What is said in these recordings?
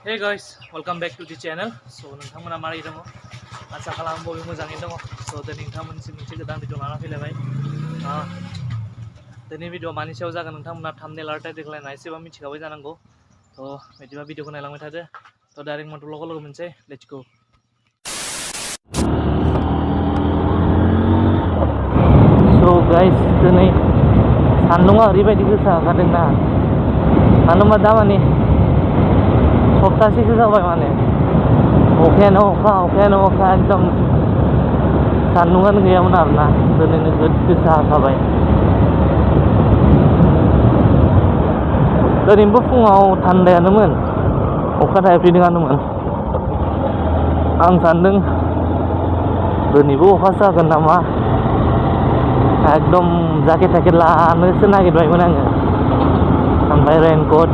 Hey guys, welcome back to the channel. So नोंथांमोना मारै दङ? आसा खालामो बयबो मोजाङैनो दङ. So दिनै नोंथांमोननिसिम मोनसे गोदान भिडिअ लाना फैलायबाय. दिनै भिडिअ मानि सायाव जागोन नोंथांमोना थाम्बनेल आरो टाइटेल नायना एसेबां मिथिखाबाय जानांगौ. बिदिबा भिडिअखौ नायलांबाय थादो. डाइरेक्ट मटरल'खौ लोगो मोनसै. Let's go. So guys, दिनै सान्दुङा ओरैबायदि गोसा ओंखारदोंना. मानो होनबा दामानि सप्तासेसो जाबाय माने अखायानो अखा एकदम सान्दुङानो गैयामोन आरोना. दिनै नोगोद गोसा हाखाबाय. ओरैनोबो फुङाव थान्दायानोमोन, अखा थाइफ्रिदोंआनोमोन. आं सान्दों दिनैबो अखासो हागोन नामा, एकदम जाकेट थाकेट लानोसो नागिरबायमोन आङो. ओमफ्राय रेनकट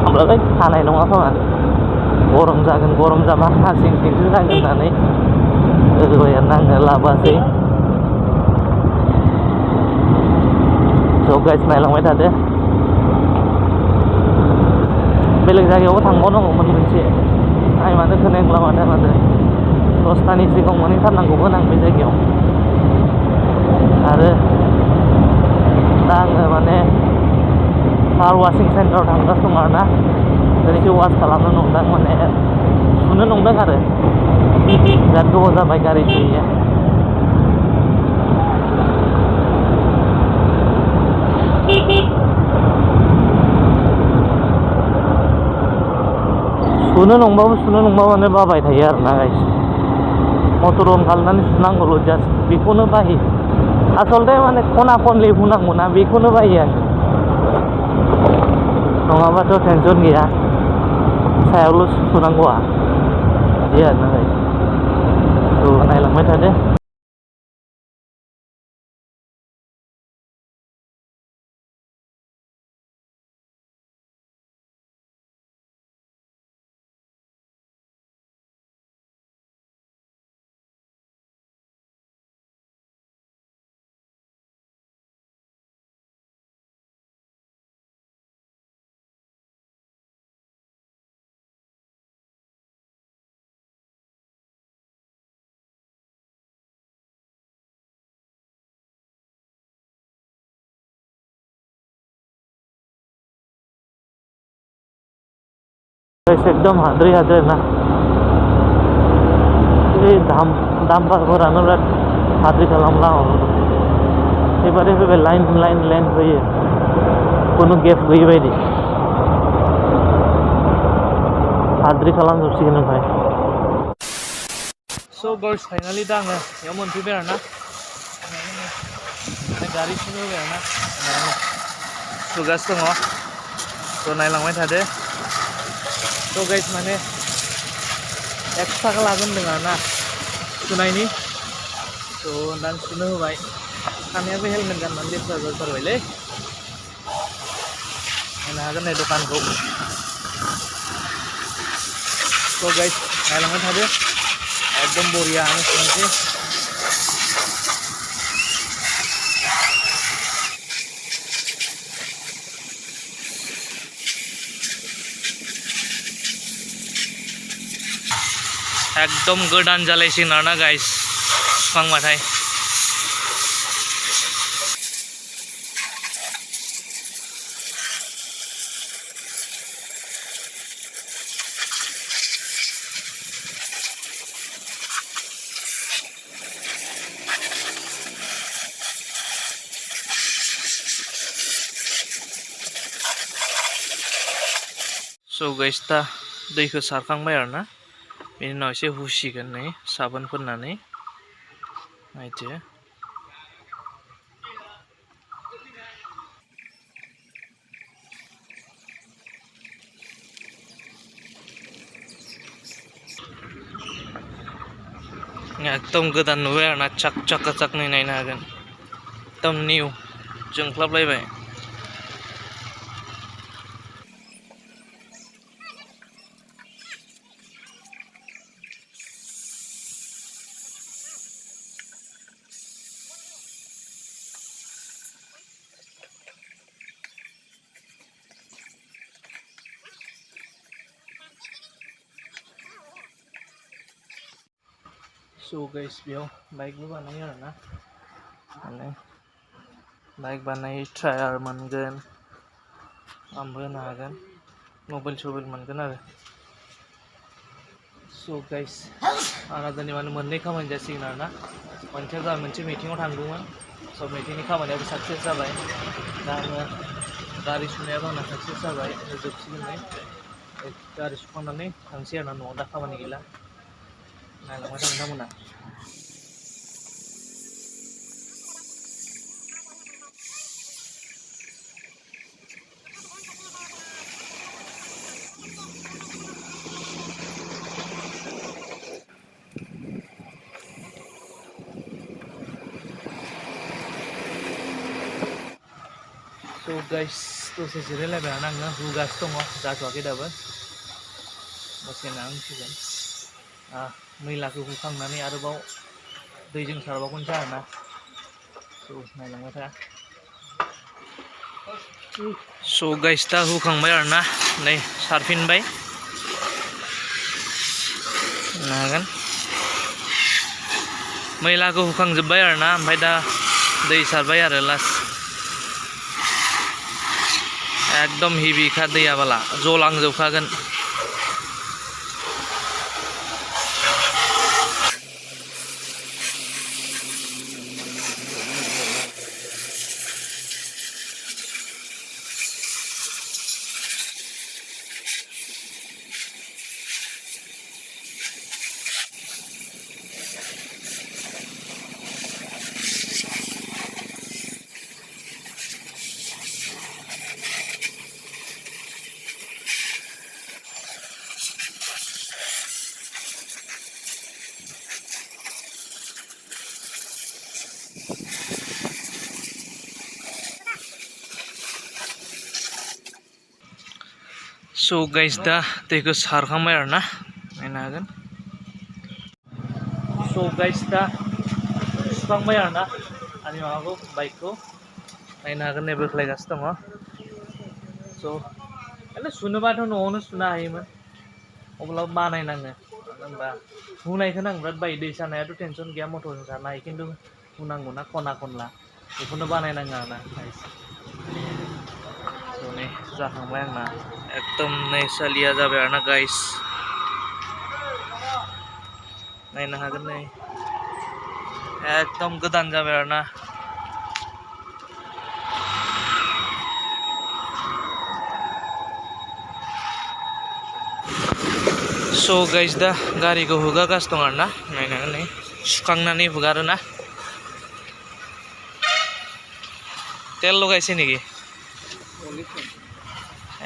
ओमफ्राय हानाय नङा खोमा, गरम जागोन, गरम जाबा हासिं सिंसो जागोन होननानै आङो लाबोआसै. स' गाइस नायलांबाय थादो. बेलेग जायगायावबो थांबावनांगौमोन मोनसे टाइमानो खोनायब्ला माथो 10टानि सिगाङाव मोनहैथारनांगौमोन आं बे जायगायाव. आरो दा आङो माने कार वाशिं सेन्टाराव थांगासिनो दं आरोना. दिनैसो वास खालामनो नंदों, माने सुनो नंदों आरो बिराद गोबाव जाबाय गारि सुयैया. सुनो नंबाबो बाबाय थायो आरोना गाइस. मटर अन खालामनानै सुनांगौल' जास्ट, बेखौनो बायो. आसलथे माने खना खनलि हुनांगौना, बेखौनो बायो आङो. नङाबाथ' टेनसन गैया, सायावल' सुनांगौआ बिदि आरोना गाइस. स' नायलांबाय थादो. एकदम हाद्रि ना, बे दामफारफोरानो बिराद हाद्रि खालामला. एबारे फैबाय लाइन फैयो, खुनु गेप गैयि बायदि हाद्रि खालामजोबसिगोन. ओमफ्राय स' गाइस फाइनालि दा आङो बेयाव मोनफैबाय आरोना. गारि सुनो होबाय आरोना, सुगासिनो दङ. स' नायलांबाय थादो. स' गाइस माने 1 थाखा लागोन होनदों आरोना सुनायनि. स' दा सुनो होबाय. खानायाबो हेलमेट गाननानै लेथ्रा जाथारबायलै. नायनो हागोन नै दखानखौ. स' गाइस नायलांबाय थादो, एकदम बरियानो सुनोसै. एकदम गोदान जालायसिगोन आरोना गाइस सुखांबाथाय. स' गाइस दा दैखौ सारखांबाय आरोना. बेनि उनाव एसे हुसिगोन नै साबोन फोननानै. नायदो एकदम गोदान नुबाय आरोना, चाक नै नायनो हागोन, एकदम निउ जोंख्लाबलायबाय. So guys, बेयाव बाइकबो बानायो आरोना माने बाइक बानायो टायार मोनगोन आंबो होनो हागोन मबाइल सबाइल मोनगोन आरो so guys आंना दिनै माने मोननै खामानि जासिगोन आरोना मोनसेया जाबाय मोनसे मिटिङाव थांदोंमोन so मिटिंनि खामानियाबो साक्सेस जाबाय दा आङो गारि सुनायाबो आंना साक्सेस जाबाय जोबसिगोन नै गारि सुखांनानै थांसै आरोना न'आव दा खामानि गैला नायलांबाय था नोंथांमोना so guys दसे जिरायलायबाय आरोना आङो हुगासिनो दङ जाथ'वाखै दाबो दसे नांसिगोन मैलाखौ हुखांनानै आरोबाव दैजों सारबावगोनसै आरोना so नायलांबाय था so guys दा हुखांबाय आरोना नै सारफिनबाय नागोन मैलाखौ हुखांजोब्बाय आरोना ओमफ्राय दा दै सारबाय आरो लास्ट एकदम हेभिखा दैया बाला जलांजोबखागोन so guys दा दैखौ सारखांबाय आरोना नायनो हागोन so guys दा सुखांबाय आरोना आंनि माबाखौ बाइकखौ नायनो हागोन नै बोख्लायगासिनो दङ so माने सुनोबाथ' न'आवनो सुनो हायोमोन अब्लाबो बानायनाङो मानो होनबा हुनायखौनो आं बिराद बायो दै सानायाथ' टेनसन गैया मटरजों सारनो हायो खिन्थु हुनांगौना खना खनला बेखौनो बानायनाङो आरोना so नै जाखांबाय आंना एकदम नै सालिया जाबाय आरोना गाइस नायनो हागोन नै एकदम गोदान जाबाय आरोना so guys दा गारिखौ हुगारगासिनो दं आरोना नायनो हागोन नै सुखांनानै हुगारोना तेल लगायसै नेকি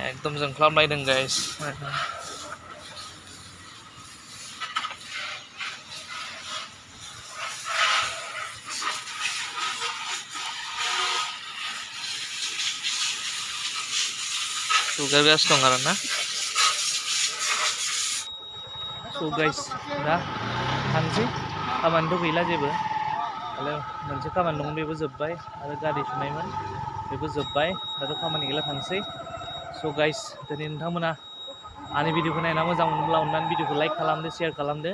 एकदम जोंख्लाबलायदों गाइस हुगारगासिनो दं आरोना so guys दा थांसै खामानिथ' गैला जेबो आरो मोनसे खामानि दं बेबो जोब्बाय आरो गारि सुनायमोन बेबो जोब्बाय दाथ' खामानि गैला थांसै so guys दिनै नोंथांमोना आंनि भिडिअखौ नायना मोजां मोनोब्ला अननानै भिडिअखौ लाइक खालामदो शेयार खालामदो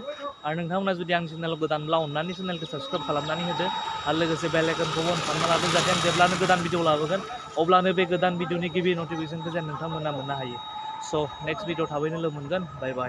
आरो नोंथांमोना जुदि आं चेनेलाव गोदानब्ला अननानै चेनेलखौ साबस्क्राइब खालामनानै होदो आरो लोगोसे बेल आइकनखौबो अन खालामना लादो जाहाथे आं जेब्लानो गोदान भिडिअ लाबोगोन अब्लानो बे गोदान भिडिअनि गिबि नटिफिकेसनखौ जेन नोंथांमोना मोननो हायो so नेक्स्ट भिडिअ थाबैनो लोगो मोनगोन बाय बाय